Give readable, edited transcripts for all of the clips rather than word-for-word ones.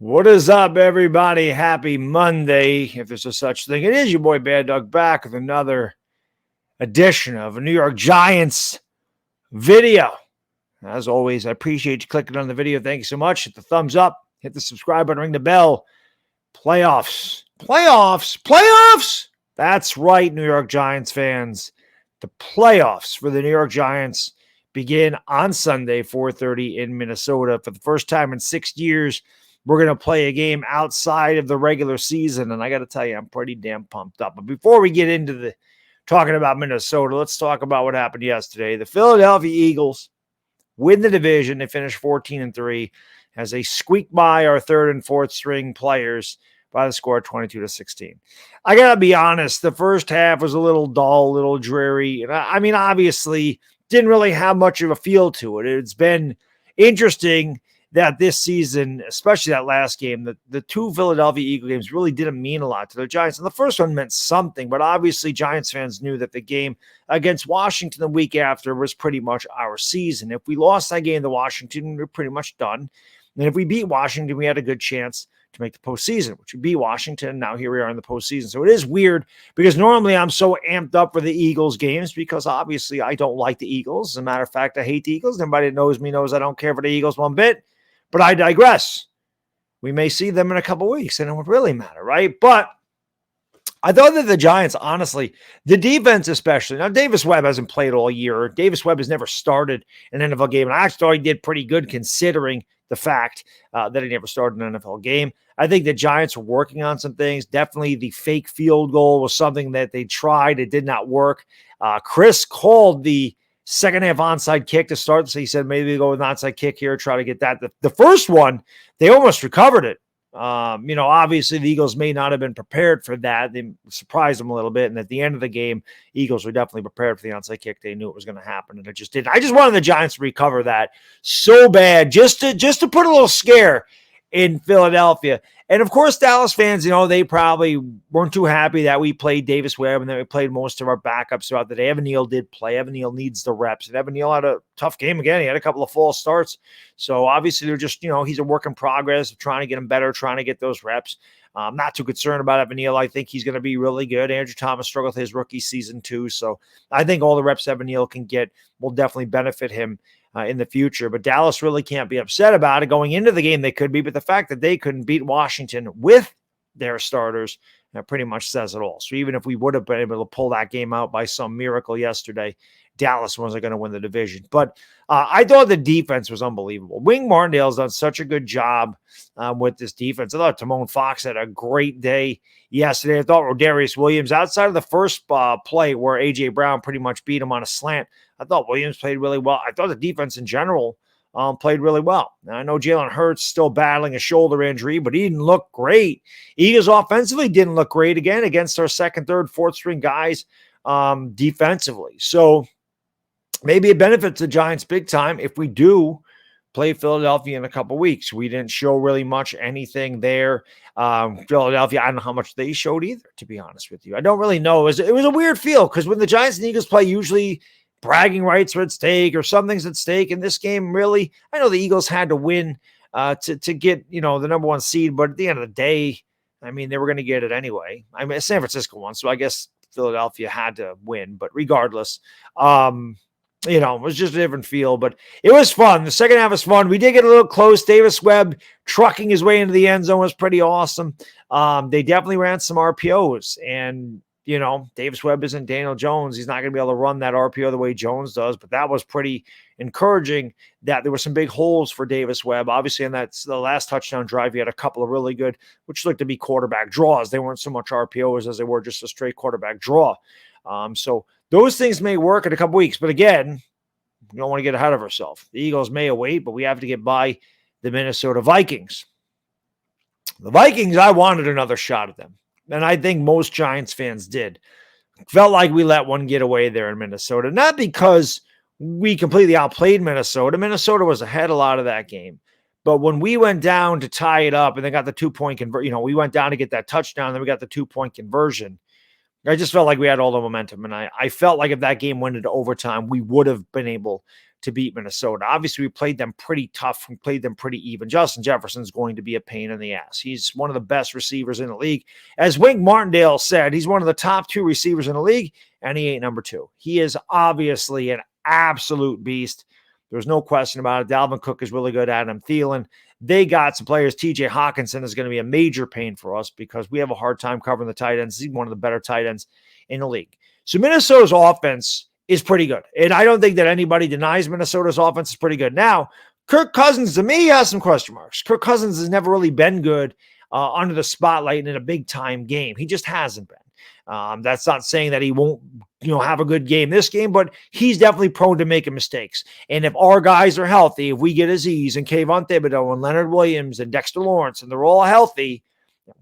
What is up, everybody? Happy Monday, if there's a such thing. It is your boy Baddog back with another edition of a New York Giants video. As always, I appreciate you clicking on the video. Thank you so much. Hit the thumbs up, hit the subscribe button, ring the bell. Playoffs. That's right, New York Giants fans. The playoffs for the New York Giants begin on Sunday, 4:30 in Minnesota. For the first time in 6 years, we're going to play a game outside of the regular season, and I got to tell you, I'm pretty damn pumped up. But before we get into the talking about Minnesota, let's talk about what happened yesterday. The Philadelphia Eagles win the division. They finished 14-3 as they squeak by our third and fourth string players by the score of 22-16. I got to be honest, the first half was a little dull, a little dreary. And I mean, obviously, didn't really have much of a feel to it. It's been interesting that this season, especially that last game, the two Philadelphia Eagle games really didn't mean a lot to the Giants. And the first one meant something, but obviously Giants fans knew that the game against Washington the week after was pretty much our season. If we lost that game to Washington, we were pretty much done. And if we beat Washington, we had a good chance to make the postseason, which would be Washington. Now here we are in the postseason. So it is weird because normally I'm so amped up for the Eagles games because obviously I don't like the Eagles. As a matter of fact, I hate the Eagles. Anybody that knows me knows I don't care for the Eagles one bit. But I digress. We may see them in a couple weeks, and it would really matter, right? But I thought that the Giants, honestly, the defense especially. Now, Davis Webb hasn't played all year. Davis Webb has never started an NFL game, and I actually thought he did pretty good considering the fact that he never started an NFL game. I think the Giants were working on some things. Definitely the fake field goal was something that they tried. It did not work. Chris called the second half onside kick to start. So he said, maybe go with an onside kick here, try to get that. The first one, they almost recovered it. Obviously the Eagles may not have been prepared for that. They surprised them a little bit. And at the end of the game, Eagles were definitely prepared for the onside kick. They knew it was going to happen, and it just didn't. I just wanted the Giants to recover that so bad, just to put a little scare in Philadelphia. And of course, Dallas fans, they probably weren't too happy that we played Davis Webb and that we played most of our backups throughout the day. Evan Neal did play. Evan Neal needs the reps. And Evan Neal had a tough game again. He had a couple of false starts. So obviously they're just, he's a work in progress, trying to get him better, trying to get those reps. I'm not too concerned about Evan Neal. I think he's going to be really good. Andrew Thomas struggled his rookie season too. So I think all the reps Evan Neal can get will definitely benefit him in the future. But Dallas really can't be upset about it. Going into the game, they could be, but the fact that they couldn't beat Washington with their starters pretty much says it all. So even if we would have been able to pull that game out by some miracle yesterday, Dallas wasn't going to win the division. But I thought the defense was unbelievable. Wing Martindale's done such a good job with this defense. I thought Timon Fox had a great day yesterday. I thought Rodarius Williams, outside of the first play where A.J. Brown pretty much beat him on a slant, I thought Williams played really well. I thought the defense in general played really well. Now, I know Jalen Hurts still battling a shoulder injury, but he didn't look great. Eagles offensively didn't look great again against our second, third, fourth string guys defensively. So maybe it benefits the Giants big time if we do play Philadelphia in a couple weeks. We didn't show really much anything there. Philadelphia, I don't know how much they showed either, to be honest with you. I don't really know. It was a weird feel because when the Giants and Eagles play, usually bragging rights are at stake or something's at stake. In this game, really, I know the Eagles had to win to get, the number one seed, but at the end of the day, I mean, they were going to get it anyway. I mean, San Francisco won, so I guess Philadelphia had to win, but regardless, it was just a different feel, but it was fun. The second half was fun. We did get a little close. Davis Webb trucking his way into the end zone was pretty awesome. They definitely ran some RPOs, and Davis Webb isn't Daniel Jones. He's not going to be able to run that RPO the way Jones does, but that was pretty encouraging that there were some big holes for Davis Webb. Obviously, in the last touchdown drive, he had a couple of really good, which looked to be quarterback draws. They weren't so much RPOs as they were just a straight quarterback draw. So those things may work in a couple weeks, but again, we don't want to get ahead of ourselves. The Eagles may await, but we have to get by the Minnesota Vikings. The Vikings, I wanted another shot at them. And I think most Giants fans did. Felt like we let one get away there in Minnesota. Not because we completely outplayed Minnesota. Minnesota was ahead a lot of that game. But when we went down to tie it up and they got the 2-point conversion, we went down to get that touchdown, then we got the 2-point conversion. I just felt like we had all the momentum. And I felt like if that game went into overtime, we would have been able to beat Minnesota. Obviously, we played them pretty tough. We played them pretty even. Justin Jefferson's going to be a pain in the ass. He's one of the best receivers in the league. As Wink Martindale said, he's one of the top 2 receivers in the league, and he ain't number 2. He is obviously an absolute beast. There's no question about it. Dalvin Cook is really good. Adam Thielen. They got some players. TJ Hawkinson is going to be a major pain for us because we have a hard time covering the tight ends. He's one of the better tight ends in the league. So Minnesota's offense is pretty good. And I don't think that anybody denies Minnesota's offense is pretty good. Now, Kirk Cousins, to me, has some question marks. Kirk Cousins has never really been good under the spotlight in a big-time game. He just hasn't been. That's not saying that he won't, have a good game this game, but he's definitely prone to making mistakes. And if our guys are healthy, if we get Aziz and Kayvon Thibodeau and Leonard Williams and Dexter Lawrence, and they're all healthy,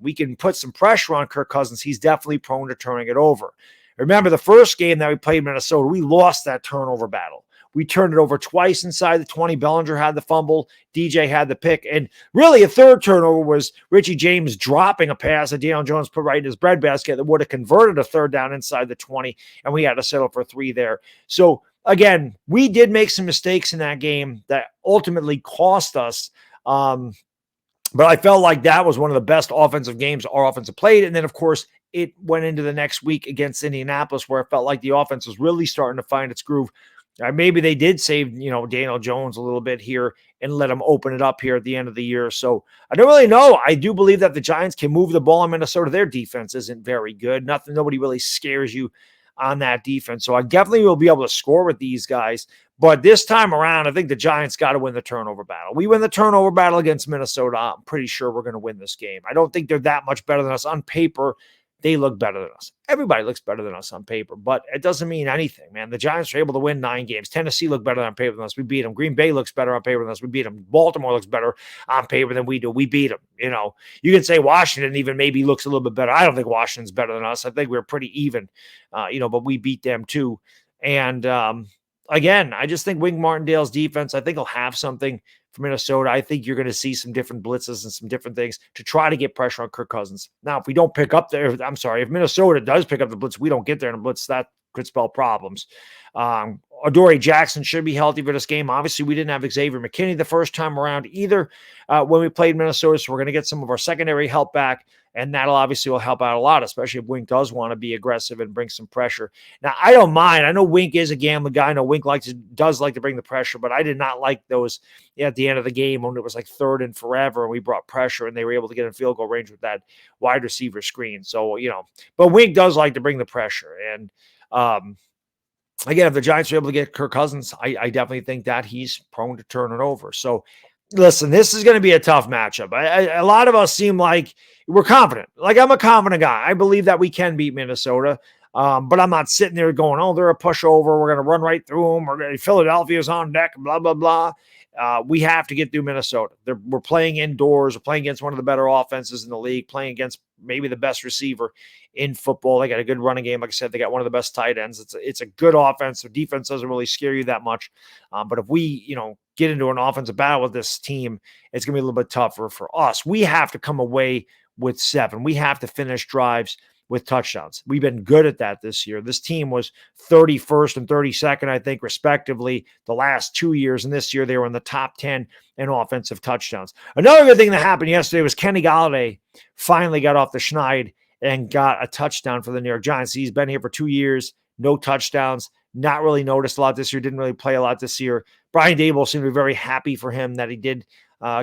we can put some pressure on Kirk Cousins. He's definitely prone to turning it over. Remember the first game that we played Minnesota, we lost that turnover battle. We turned it over twice inside the 20. Bellinger had the fumble. DJ had the pick. And really a third turnover was Richie James dropping a pass that Daniel Jones put right in his breadbasket that would have converted a third down inside the 20, and we had to settle for 3 there. So, again, we did make some mistakes in that game that ultimately cost us. But I felt like that was one of the best offensive games our offense have played. And then, of course, it went into the next week against Indianapolis where it felt like the offense was really starting to find its groove. Maybe they did save, Daniel Jones a little bit here and let him open it up here at the end of the year. So I don't really know. I do believe that the Giants can move the ball in Minnesota. Their defense isn't very good. Nobody really scares you on that defense. So I definitely will be able to score with these guys. But this time around, I think the Giants got to win the turnover battle. We win the turnover battle against Minnesota, I'm pretty sure we're going to win this game. I don't think they're that much better than us on paper. They look better than us. Everybody looks better than us on paper, but it doesn't mean anything, man. The Giants are able to win 9 games. Tennessee look better on paper than us. We beat them. Green Bay looks better on paper than us. We beat them. Baltimore looks better on paper than we do. We beat them. You can say Washington even maybe looks a little bit better. I don't think Washington's better than us. I think we're pretty even, but we beat them too. And again, I just think Wink Martindale's defense, I think he'll have something for Minnesota. I think you're going to see some different blitzes and some different things to try to get pressure on Kirk Cousins. Now, if we don't pick up there, if Minnesota does pick up the blitz, we don't get there in a blitz, that could spell problems. Adoree Jackson should be healthy for this game. Obviously, we didn't have Xavier McKinney the first time around either when we played Minnesota, so we're going to get some of our secondary help back, and that'll obviously will help out a lot, especially if Wink does want to be aggressive and bring some pressure. Now, I don't mind. I know Wink is a gambling guy. I know Wink does like to bring the pressure, but I did not like those at the end of the game when it was like 3rd and forever, and we brought pressure, and they were able to get in field goal range with that wide receiver screen. So, but Wink does like to bring the pressure, and again, if the Giants are able to get Kirk Cousins, I definitely think that he's prone to turn it over. So, listen, this is going to be a tough matchup. A lot of us seem like we're confident. Like, I'm a confident guy. I believe that we can beat Minnesota, but I'm not sitting there going, oh, they're a pushover. We're going to run right through them. Philadelphia's on deck, blah, blah, blah. We have to get through Minnesota. We're playing indoors. We're playing against one of the better offenses in the league, playing against maybe the best receiver in football. They got a good running game. Like I said, they got one of the best tight ends. It's a good offense. Their defense doesn't really scare you that much. But if we, get into an offensive battle with this team, it's going to be a little bit tougher for us. We have to come away with 7. We have to finish drives with touchdowns. We've been good at that this year. This team was 31st and 32nd, I think, respectively, the last 2 years. And this year they were in the top 10 in offensive touchdowns. Another good thing that happened yesterday was Kenny Golladay finally got off the schneid and got a touchdown for the New York Giants. He's been here for 2 years, no touchdowns, not really noticed a lot this year, didn't really play a lot this year. Brian Daboll seemed to be very happy for him that he did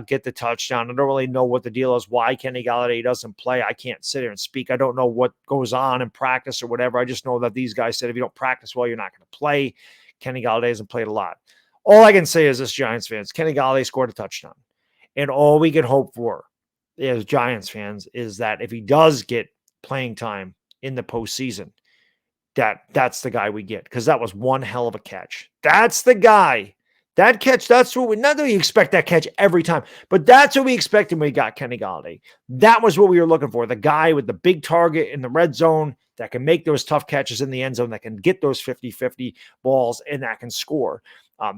get the touchdown. I don't really know what the deal is, why Kenny Golladay doesn't play. I can't sit here and speak. I don't know what goes on in practice or whatever. I just know that these guys said if you don't practice well, you're not going to play. Kenny Golladay hasn't played a lot. All I can say is this, Giants fans, Kenny Golladay scored a touchdown. And all we can hope for as Giants fans is that if he does get playing time in the postseason, that's the guy we get, because that was one hell of a catch. That's the guy. That catch, that's what not that we expect that catch every time, but that's what we expected when we got Kenny Golladay. That was what we were looking for. The guy with the big target in the red zone that can make those tough catches in the end zone, that can get those 50-50 balls, and that can score.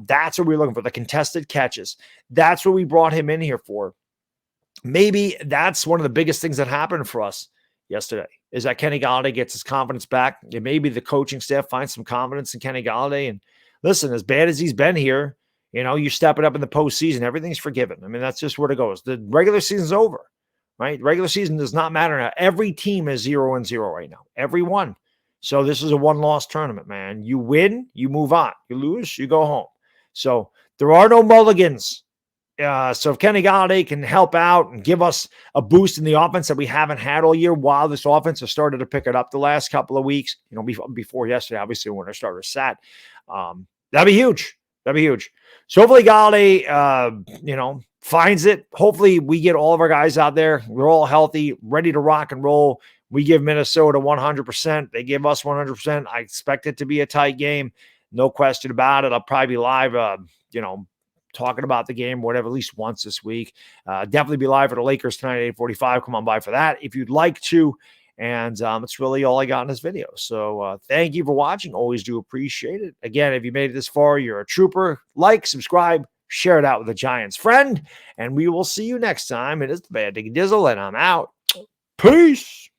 That's what we were looking for, the contested catches. That's what we brought him in here for. Maybe that's one of the biggest things that happened for us yesterday, is that Kenny Golladay gets his confidence back. And maybe the coaching staff finds some confidence in Kenny Golladay, and listen, as bad as he's been here, you step it up in the postseason, everything's forgiven. I mean, that's just where it goes. The regular season's over, right? Regular season does not matter now. Every team is 0-0 right now. Every one. So this is a one-loss tournament, man. You win, you move on. You lose, you go home. So there are no mulligans. So if Kenny Galladay can help out and give us a boost in the offense that we haven't had all year, while this offense has started to pick it up the last couple of weeks, before yesterday, obviously when our starter sat, that'd be huge. That'd be huge. So hopefully Galladay, finds it. Hopefully we get all of our guys out there. We're all healthy, ready to rock and roll. We give Minnesota 100%. They give us 100%. I expect it to be a tight game. No question about it. I'll probably be live, talking about the game, whatever, at least once this week. Definitely be live for the Lakers tonight at 8:45. Come on by for that if you'd like to. And it's really all I got in this video. So thank you for watching. Always do appreciate it. Again, if you made it this far, you're a trooper. Like, subscribe, share it out with a Giants friend. And we will see you next time. It is the Baddog Dizzle, and I'm out. Peace.